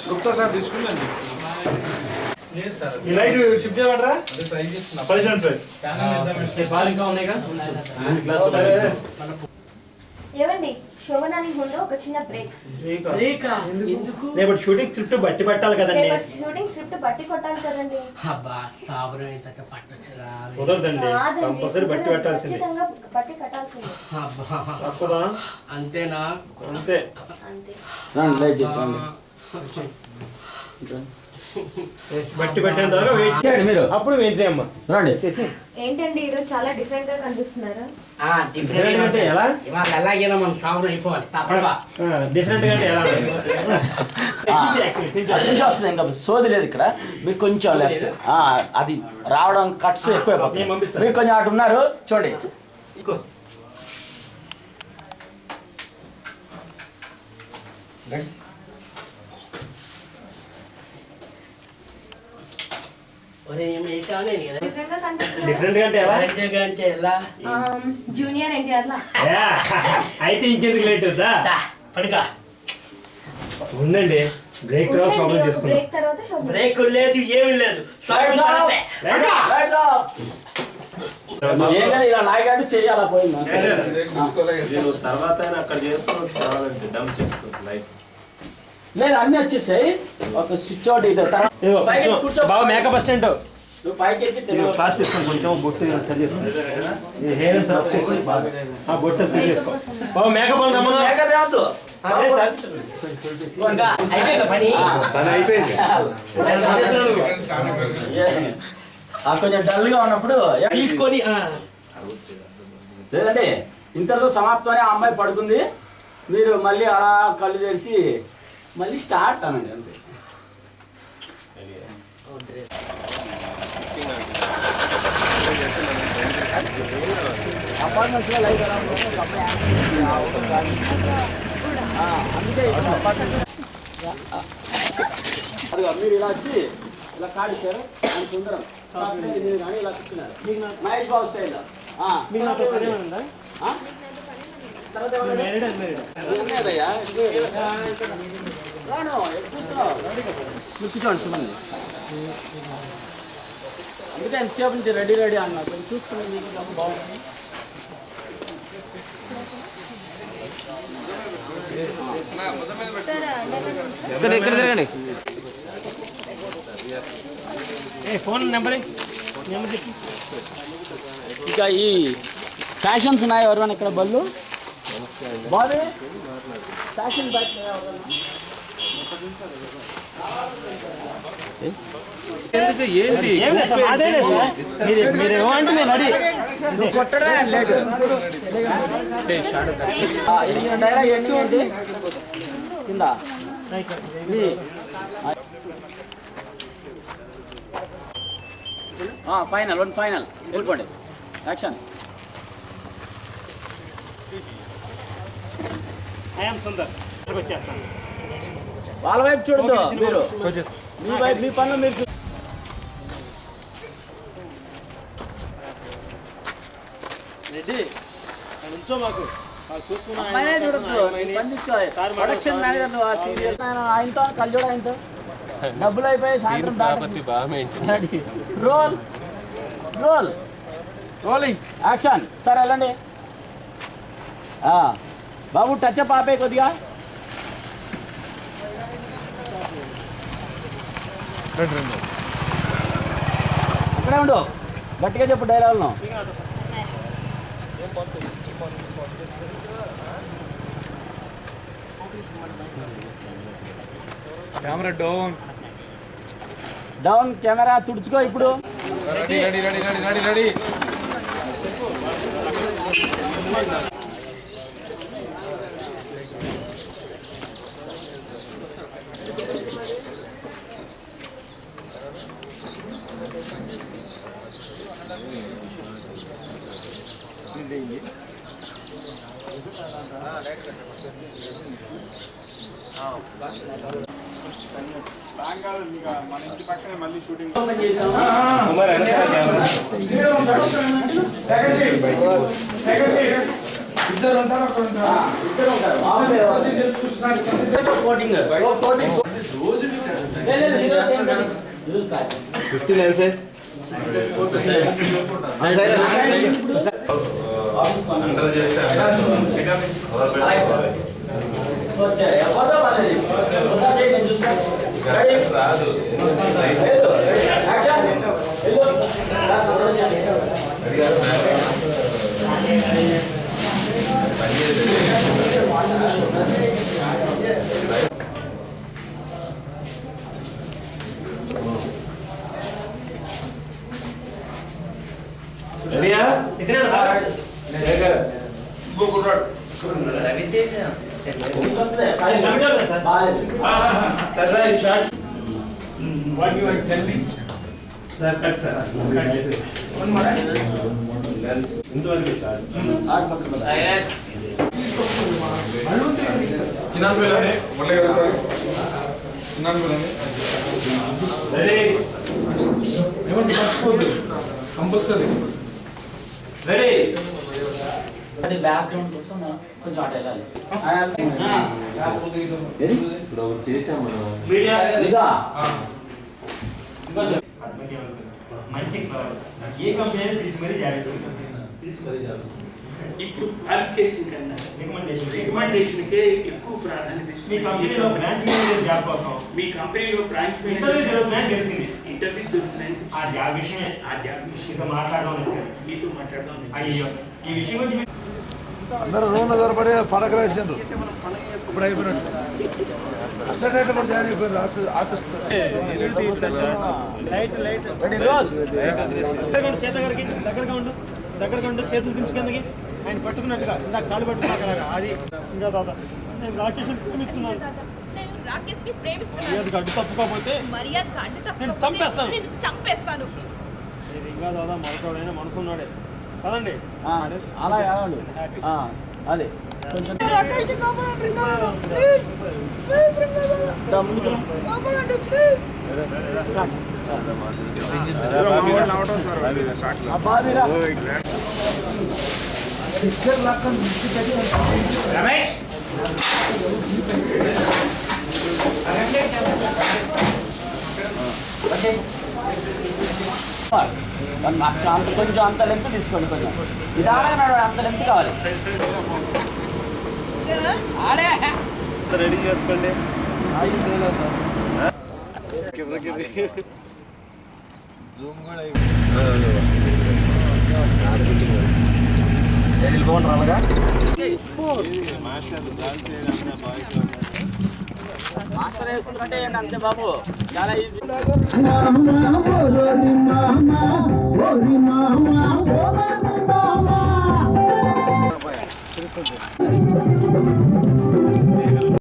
Gupta sir తీసుకుందండి ఈ light shift చేయమంటారా? Try చేస్తున్నా ఏవండి శోభనానికి ముందు ఒక చిన్న బ్రేక్. రేపటి షూటింగ్ స్క్రిప్ట్ బట్టి పట్టాలి కదండి. షూటింగ్ స్క్రిప్ట్ బట్టి కొట్టాలి కదండి. కుదరదండి, కంపల్సరీ బట్టి పెట్టాల్సింది. బట్టి కట్టాల్సింది. అంతేనా? అంతే అంతే. బట్టి పెట్టేంత వరకు వెయిట్ చేయండి మీరు. అప్పుడు వెయిట్ చేయమ్మా. రండి చేసి. ఏంటండి ఈరోజు చాలా డిఫరెంట్ గా కనిపిస్తున్నారు. డిఫరెంట్ అంటే ఎలా? ఇవాళ ఎలాగైనా మనం సాగులు అయిపోవాలి తప్పగా. డిఫరెంట్ గా అంటే ఎలా? ఇంకా సోది లేదు ఇక్కడ. మీరు కొంచెం అది రావడం కట్స్ ఎక్కువ. మీరు కొంచెం అటు ఉన్నారు చూడండి. డిఫరెంట్ గా అంటే ఎలా? జూనియర్ ఎన్టీఆర్ లా. అయితే ఇంకెందుకు లేట్ అవుతా? పడుగా ఉండండి, బ్రేక్ తర్వాత షాపింగ్ చేసుకుందాం. బ్రేక్ తర్వాత షాపింగ్. బ్రేక్ లేదు ఏమీ లేదు. ఇలా లాగాడు చెయ్యాలా పోయిందా? తర్వాత అక్కడ చేసుకోవచ్చు లైట్ లేదు అన్ని వచ్చేసాయి. ఒక స్విచ్ అవుట్ ఇది బాగా మేకప్ అసిస్టెంట్ నువ్వు పైకి ఎక్కి క్లాస్ తీసుకోండి. కొంచెం బొట్టు సరి చేసుకోండి. హెయిర్ అంతా రఫ్ చేసి బొట్టు సరి చేసుకో. బాగా మేకప్ అని రమ్మన్నా. మేకప్ రాదు పని కొంచెం డల్ గా ఉన్నప్పుడు తీసుకొని లేదండి ఇంతలో సమాప్తమని ఆ అమ్మాయి పడుకుంది. మీరు మళ్ళీ అలా కళ్ళు తెరిచి మళ్ళీ స్టార్ట్ అనండి అంతే. అపార్ట్మెంట్స్ లో లైట్ అందుకే మీరు ఇలా వచ్చి ఇలా కాడిచ్చారు అని సుందరం కానీ ఇలా కూర్చున్నారు మహేష్ బాబు స్టైల్. కూర్చోండి సుమంది. అందుకే ఎంతసేపు నుంచి రెడీ అన్నా కొంచెం చూసుకుని మీకు బాగుంది. ఫోన్ నెంబర్ ఇక ఈ ఫ్యాషన్స్ ఉన్నాయి ఎవరైనా ఇక్కడ బళ్ళు బాబీ ఫ్యాషన్ బైక్ కొట్టడా లేదు ఏంటి కింద ఫైనల్ ఫైనల్ వెళ్ళిపోండి యాక్షన్. వాళ్ళ వైపు చూడదు మీరు, మీ వైపు మీ పనులు మీరు ప్రొడక్షన్ మేనేజర్ ఆయనతో కళ్ళజోడు ఆయనతో డబ్బులు అయిపోయి రోల్ రోల్ రోలింగ్ యాక్షన్. సరే వెళ్ళండి బాబు టచ్ అప్ ఆపే కొద్దిగా. అక్కడే ఉండు గట్టిగా చెప్పు డైలాగ్ను. కెమెరా డౌన్ డౌన్ కెమెరా తుడుచుకో ఇప్పుడు. Ready ready ready ready ready ready. మన ఇంటి పక్కనే మళ్ళీ shooting What you are telling? Sir, cut sir. One more. ఇంతవరకు సార్ చిన్న పిల్లనే మళ్ళీ చిన్న పిల్లనే రెడీ ఏమంటే మర్చిపోద్దు కంపల్సరీ రెడీ బ్యాక్గ్రౌండ్ కోసం కొంచెం అటు వెళ్ళాలి ఇప్పుడు చేసాం మనం మీడియా ఇదా మంచి ఏ కంపెనీ తీసుకొని జాగ్రత్త ఇప్పుడు క్వాలిఫికేషన్ కన్నా రికమెండేషన్కే ఎక్కువ ప్రాధాన్యత ఇస్తుంది. మీ కంపెనీలో బ్రాంచ్ మేనేజర్ జాబ్ కోసం మీ కంపెనీలో బ్రాంచ్ మేనేజర్ జరుగుతున్నాయని తెలిసింది. ఇంటర్వ్యూస్ జరుగుతున్నాయని ఆ జాబ్ విషయం మాట్లాడడం మీతో మాట్లాడడం అయ్యో ఈ విషయం గురించి అందరూ రూమ్లో దొరపడి పడకలు వేసిండ్రు ఇప్పుడు అయిపోయినట్టు అసలు కూడా జాయిన్ అయిపోయారు దగ్గరగా ఉండు చేతులు దించుకెందుకు ఆయన పట్టుకున్నట్టుగా ఇంకా కాలు పట్టుకున్నాక అది ఇంకా దాదా నేను రాకేష్ ప్రేమిస్తున్నాను నేను రాకేష్ని ప్రేమిస్తున్నాను. అడ్డు తప్పుకోకపోతే మర్యాదగా అడ్డు నేను చంపేస్తాను. నేను చంపేస్తాను. ఇది ఇంకా దాదా మనతోడైనా మనసున్నాడే కదండి అలా అదే కొంచెం అంత కొంచెం అంత లెంత్ తీసుకోండి కొంచెం నిదానంగా నడవండి అంత లెంత్ కావాలి రెడీ చేసుకోండి మాస్టర్ వేసుకుంటే అంతే బాబు చాలా ఈజీ